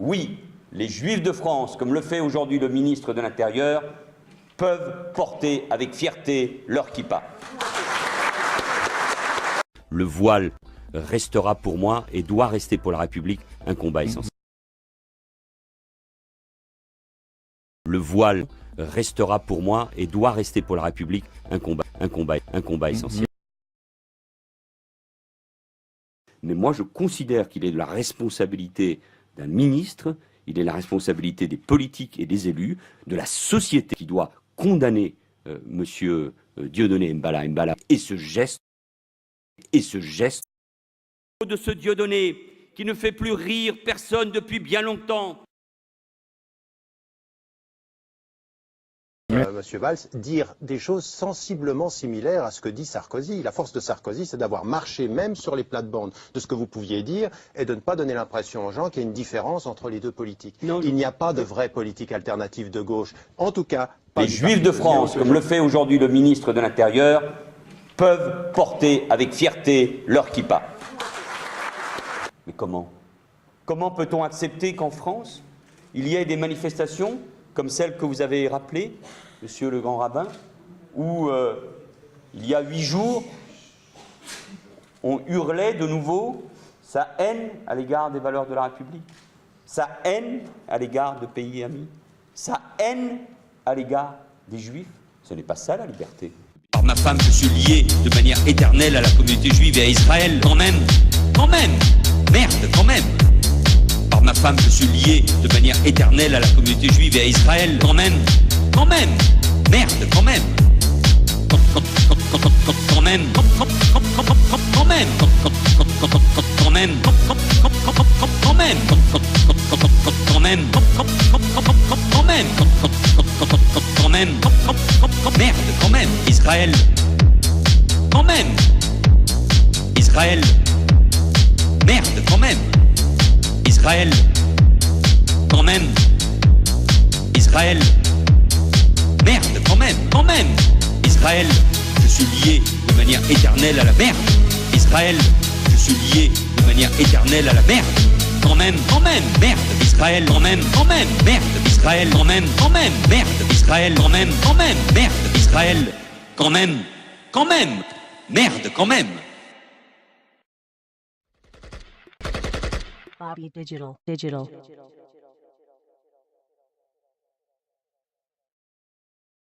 Oui, les Juifs de France, comme le fait aujourd'hui le ministre de l'Intérieur, peuvent porter avec fierté leur kippa. Le voile restera pour moi et doit rester pour la République un combat essentiel. Le voile restera pour moi et doit rester pour la République un combat essentiel. Mais moi, je considère qu'il est de la responsabilité d'un ministre, il est la responsabilité des politiques et des élus, de la société qui doit condamner monsieur Dieudonné Mbala et ce geste de ce Dieudonné qui ne fait plus rire personne depuis bien longtemps. Monsieur Valls, dire des choses sensiblement similaires à ce que dit Sarkozy. La force de Sarkozy, c'est d'avoir marché même sur les plates-bandes de ce que vous pouviez dire et de ne pas donner l'impression aux gens qu'il y a une différence entre les deux politiques. Non, il n'y a pas de vraie politique alternative de gauche. En tout cas, pas les Juifs de France, comme le fait aujourd'hui le ministre de l'Intérieur, peuvent porter avec fierté leur kippa. Mais comment? Comment peut-on accepter qu'en France, il y ait des manifestations comme celle que vous avez rappelée, monsieur le grand rabbin, où il y a 8 jours, on hurlait de nouveau sa haine à l'égard des valeurs de la République, sa haine à l'égard de pays amis, sa haine à l'égard des Juifs. Ce n'est pas ça la liberté. Par ma femme, je suis lié de manière éternelle à la communauté juive et à Israël. Quand même, merde, quand même. Par ma femme, je suis lié de manière éternelle à la communauté juive et à Israël. Quand même, merde, quand même. Quand même, quand même, quand même, quand même, quand même, quand même, merde, quand même, Israël, quand même, Israël, merde, quand même, Israël, quand même, Israël, merde, quand même, Israël, je suis lié de manière éternelle à la merde, Israël, je suis lié de manière éternelle à la merde. Quand même, merde, Israël, quand même, merde, Israël, quand même, merde, Israël, quand même, merde, Israël, quand même, merde, quand même. Bobby Digital.